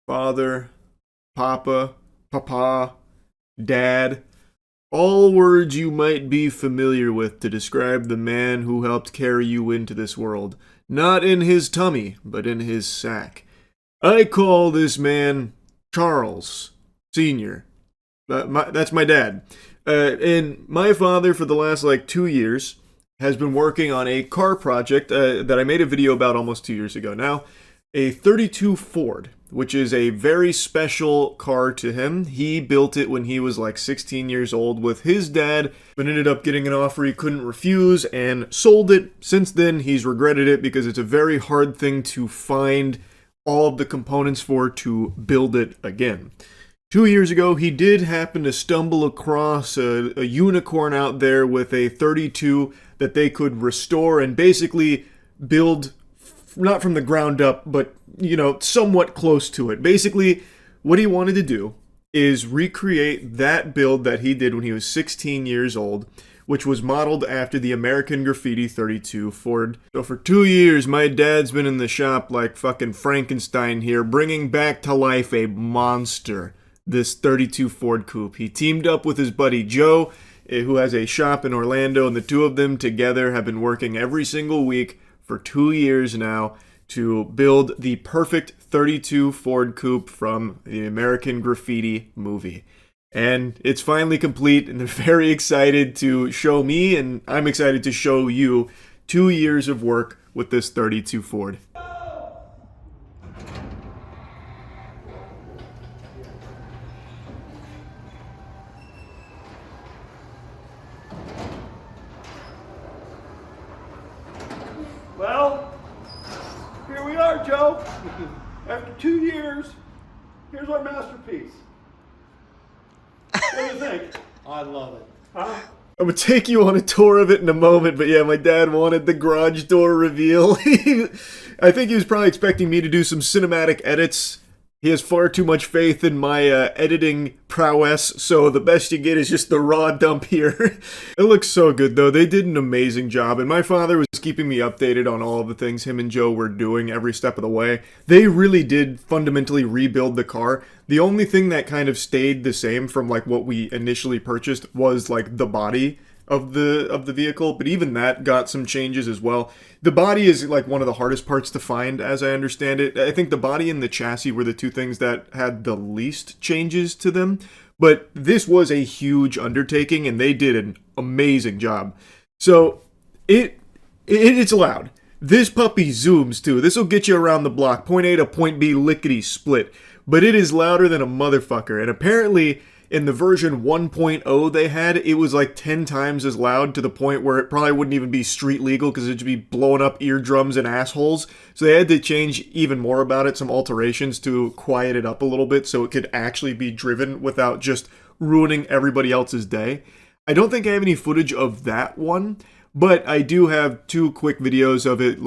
father, papa, papa, dad. All words you might be familiar with to describe the man who helped carry you into this world. Not in his tummy, but in his sack. I call this man Charles Sr. That's my dad. And my father, for the last 2 years, has been working on a car project that I made a video about almost 2 years ago now. A 32 Ford, which is a very special car to him. He built it when he was 16 years old with his dad, but ended up getting an offer he couldn't refuse and sold it. Since then, he's regretted it because it's a very hard thing to find all of the components for to build it again. 2 years ago, he did happen to stumble across a unicorn out there with a 32 that they could restore and basically build, not from the ground up, but, somewhat close to it. Basically, what he wanted to do is recreate that build that he did when he was 16 years old, which was modeled after the American Graffiti 32 Ford. So for 2 years, my dad's been in the shop like fucking Frankenstein here, bringing back to life a monster, this 32 Ford Coupe. He teamed up with his buddy Joe, who has a shop in Orlando, and the two of them together have been working every single week for 2 years now to build the perfect 32 Ford Coupe from the American Graffiti movie. And it's finally complete, and they're very excited to show me, and I'm excited to show you 2 years of work with this 32 Ford. Well, here we are, Joe. After 2 years, here's our masterpiece. What do you think? I love it. Huh? I'm gonna take you on a tour of it in a moment, but yeah, my dad wanted the garage door reveal. I think he was probably expecting me to do some cinematic edits. He has far too much faith in my editing prowess, so the best you get is just the raw dump here. It looks so good, though. They did an amazing job, and my father was keeping me updated on all of the things him and Joe were doing every step of the way. They really did fundamentally rebuild the car. The only thing that kind of stayed the same from what we initially purchased was the body of the vehicle, but even that got some changes as well. The body is one of the hardest parts to find, as I understand it. I think the body and the chassis were the two things that had the least changes to them, but this was a huge undertaking and they did an amazing job. So it's loud. This puppy zooms too. This will get you around the block, point A to point B lickety split, but it is louder than a motherfucker. And apparently in the version 1.0 they had, it was 10 times as loud, to the point where it probably wouldn't even be street legal because it'd be blowing up eardrums and assholes. So they had to change even more about it, some alterations to quiet it up a little bit so it could actually be driven without just ruining everybody else's day. I don't think I have any footage of that one, but I do have 2 quick videos of it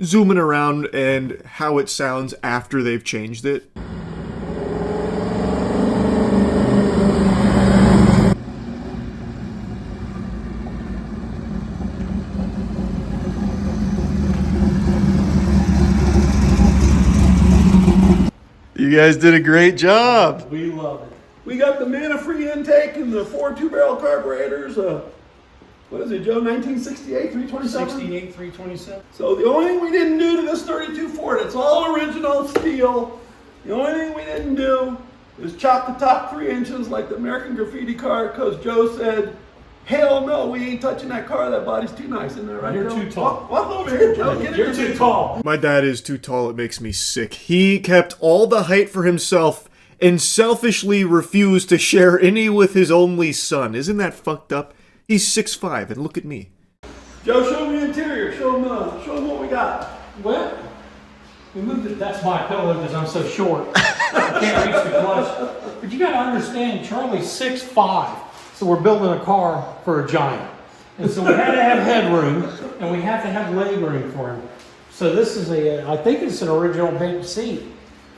zooming around and how it sounds after they've changed it. You guys did a great job. We love it. We got the mana-free intake and the 4 2-barrel carburetors. What is it, Joe? 1968, 327? 68, 327. So the only thing we didn't do to this 32 Ford, it's all original steel. The only thing we didn't do is chop the top 3 inches like the American Graffiti car, because Joe said, hell no, we ain't touching that car. That body's too nice in there, right? You're Joe? too tall. Walk over here, Joe. Get You're too tall. My dad is too tall, it makes me sick. He kept all the height for himself and selfishly refused to share any with his only son. Isn't that fucked up? He's 6'5", and look at me. Joe, show me the interior. Show him what we got. Well, we moved it. That's my pillow because I'm so short. I can't reach the clutch. But you got to understand, Charlie's 6'5", so we're building a car for a giant. And so we had to have headroom, and we have to have leg room for him. So this is I think it's an original bench seat.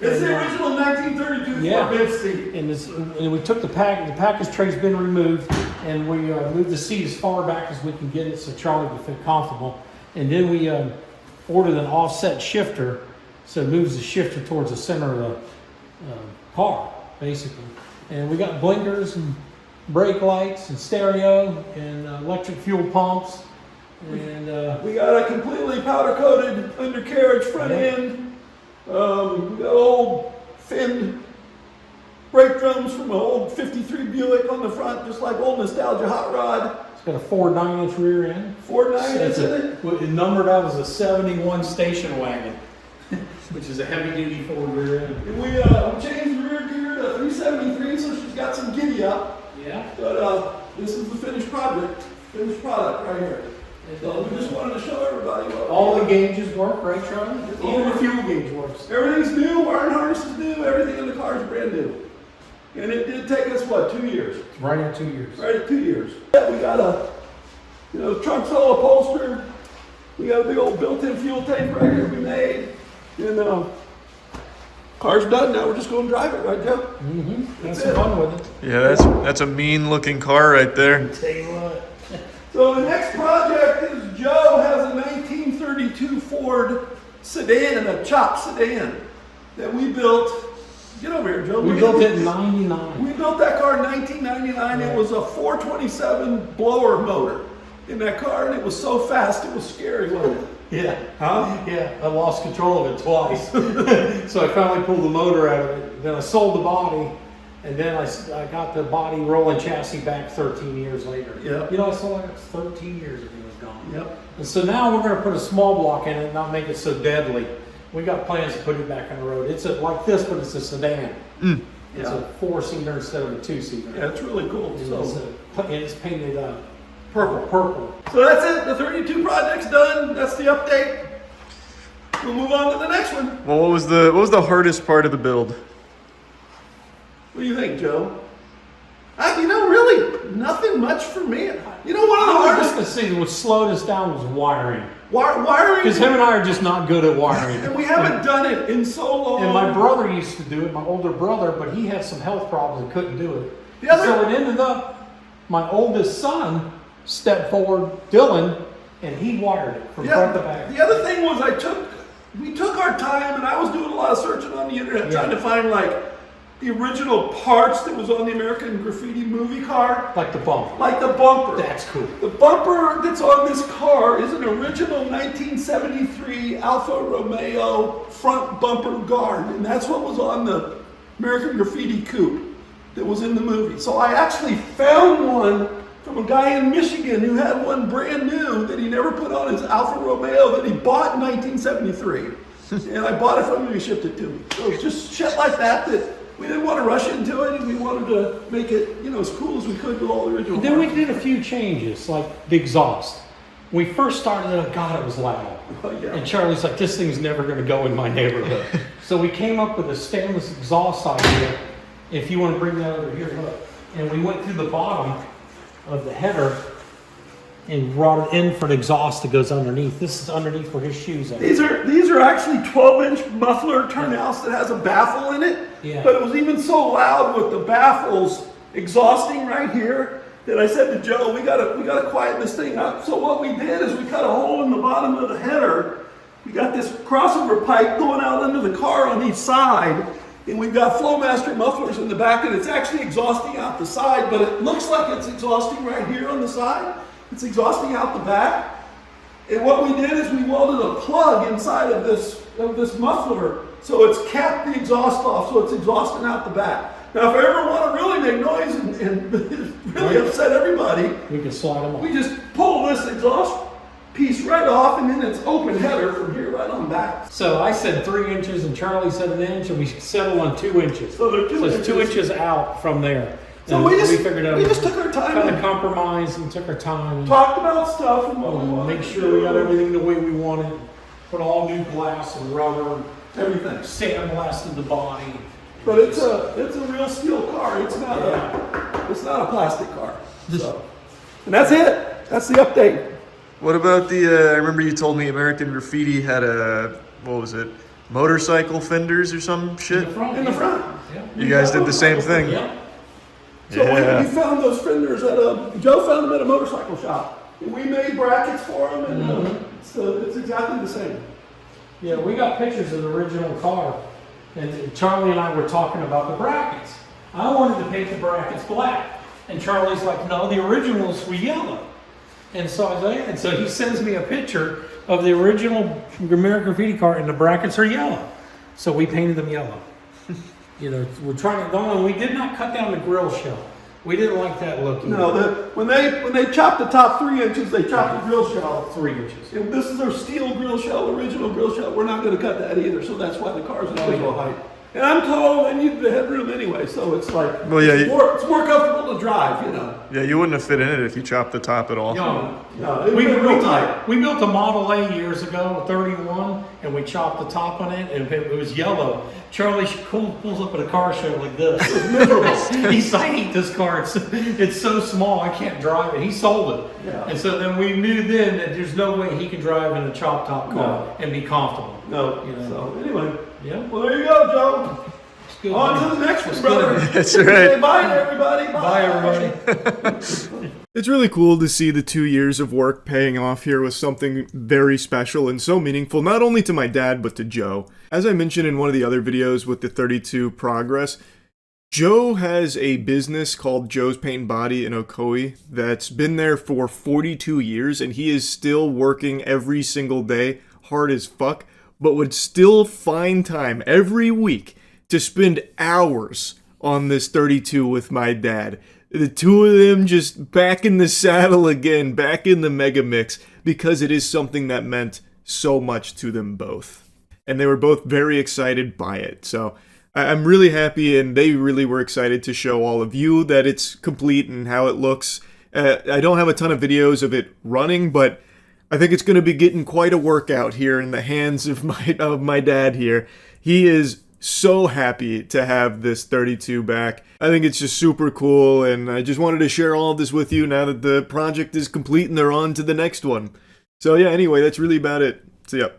It's the original 1932 Ford bench seat. And we took the package tray's been removed, and we moved the seat as far back as we can get it so Charlie can feel comfortable. And then we ordered an offset shifter, so it moves the shifter towards the center of car, basically. And we got blinkers and brake lights and stereo and electric fuel pumps. And We got a completely powder coated undercarriage front end. We got old finned brake drums from an old 53 Buick on the front, just like old nostalgia hot rod. it's got a Ford 9-inch rear end. Ford 9 It's in it. numbered out as a 71 station wagon, which is a heavy duty Ford rear end. And we changed the rear gear to 373, so she's got some giddy up. Yeah. But this is the finished product right here. So we just wanted to show everybody what All the gauges work, right, Charlie? Even the fuel gauge works. everything's new, wiring harness is new, everything in the car is brand new. And it did take us, what, 2 years? Right in 2 years. Right at 2 years. Yeah, we got a, trunk's all upholstered. We got a big old built-in fuel tank right here we made. And car's done now, we're just going to drive it, right, Joe? Mm-hmm. Have That's some it. fun with it. Yeah, that's a mean looking car right there. Tell you what. So the next project is Joe has a 1932 Ford sedan, a chop sedan that we built. Get over here, Joe. We built it in '99. We built that car in 1999. It was a 427 blower motor in that car, and it was so fast it was scary, wasn't it? Yeah. Huh? Yeah, I lost control of it twice. So I finally pulled the motor out of it. Then I sold the body, and then I got the body rolling chassis back 13 years later. Yep. I sold it 13 years and it was gone. Yep. And so now we're going to put a small block in it and not make it so deadly. We got plans to put it back on the road. It's like this, but it's a sedan. It's Yeah. a 4-seater instead of a 2-seater. Yeah, it's really cool. And So, it's painted purple. purple. So that's it. The 32 project's done. That's the update. We'll move on to the next one. Well, what was the hardest part of the build? What do you think, Joe? Really, nothing much for me. One of the hardest Let's see, what slowed us down was wiring. wiring. Because him and I are just not good at wiring. And we haven't done it in so long. And my brother used to do it, my older brother, but he had some health problems and couldn't do it. The other- So it ended up, my oldest son stepped forward, Dylan, and he wired it from front to back. The other thing was we took our time, and I was doing a lot of searching on the internet trying to find the original parts that was on the American Graffiti movie car, Like the bump. like the bumper. That's cool. The bumper that's on this car is an original 1973 Alfa Romeo front bumper guard, and that's what was on the American Graffiti coupe that was in the movie. So I actually found one from a guy in Michigan who had one brand new that he never put on his Alfa Romeo that he bought in 1973. And I bought it from him and he shipped it to me. So it's just shit like that we didn't want to rush into it, and we wanted to make it, as cool as we could with all the original Then we parts. did a few changes, like the exhaust. When we first started it, God, it was loud. Oh, yeah. And Charlie's like, this thing's never going to go in my neighborhood. So we came up with a stainless exhaust idea. If you want to bring that over here, look. And we went through the bottom of the header and brought it in for the exhaust that goes underneath. This is underneath where his shoes are. These are actually 12-inch muffler turnouts that has a baffle in it. Yeah. But it was even so loud with the baffles exhausting right here that I said to Joe, we gotta quieten this thing up. So what we did is we cut a hole in the bottom of the header. We got this crossover pipe going out under the car on each side. And we've got Flowmaster mufflers in the back, and it's actually exhausting out the side, but it looks like it's exhausting right here on the side. It's exhausting out the back. And what we did is we welded a plug inside of this muffler, so it's capped the exhaust off, so it's exhausting out the back. Now, if I ever want to really make noise and really upset everybody, We can slide them we on. just pull this exhaust piece right off, and then it's open header from here right on back. So I said 3 inches and Charlie said 1 inch, and we settled on 2 inches. So they're 2 it's 2 inches. inches out from there. So And we just figured out we just took our time kind and of compromise and took our time and talked about stuff and what we wanted make to sure we got do. everything the way we wanted. Put all new glass and rubber, Everything. sandblasted the body. But it's a real steel car. It's not a plastic car. So, and that's it. That's the update. What about I remember you told me American Graffiti had what was it, motorcycle fenders or some shit? In the front. Yeah. You guys did the same thing. Yeah. So Yeah. we found those fenders Joe found them at a motorcycle shop. And we made brackets for them, and so it's exactly the same. Yeah, we got pictures of the original car. And Charlie and I were talking about the brackets. I wanted to paint the brackets black. And Charlie's like, no, the originals were yellow. And so I was like, and so he sends me a picture of the original American Graffiti car, and the brackets are yellow. So we painted them yellow. You know, we're trying to, we did not cut down the grill shell. We didn't like that look. No, when they chopped the top 3 inches, they chopped the grill shell. 3 inches. And this is their steel grill shell, original grill shell. We're not going to cut that either, so that's why the car's original height. And I'm tall, I need the headroom anyway, so it's like, Well, yeah, it's more comfortable to drive, you know. Yeah, you wouldn't have fit in it if you chopped the top at all. No, it We was real built, tight. we built a Model A years ago, 31, and we chopped the top on it, and it was yellow. Charlie pulls up at a car show like this. It was miserable. He's like, I hate this car. It's so small, I can't drive it. He sold it. Yeah. And so then we knew then that there's no way he can drive in a chop top car No. and be comfortable. No, You know. so anyway. Yeah. Well, there you go, Joe. It's good. On to the next one, It's brother. good. That's right. Okay, bye, everybody. Bye, everybody. It's really cool to see the 2 years of work paying off here with something very special and so meaningful, not only to my dad, but to Joe. As I mentioned in one of the other videos with the 32 Progress, Joe has a business called Joe's Paint and Body in Ocoee that's been there for 42 years, and he is still working every single day, hard as fuck, but would still find time every week to spend hours on this 32 with my dad. The two of them just back in the saddle again, back in the mega mix, because it is something that meant so much to them both. And they were both very excited by it. So I'm really happy, and they really were excited to show all of you that it's complete and how it looks. I don't have a ton of videos of it running, but I think it's going to be getting quite a workout here in the hands of my dad here. He is so happy to have this 32 back. I think it's just super cool, and I just wanted to share all of this with you now that the project is complete and they're on to the next one. So yeah, anyway, that's really about it. See ya.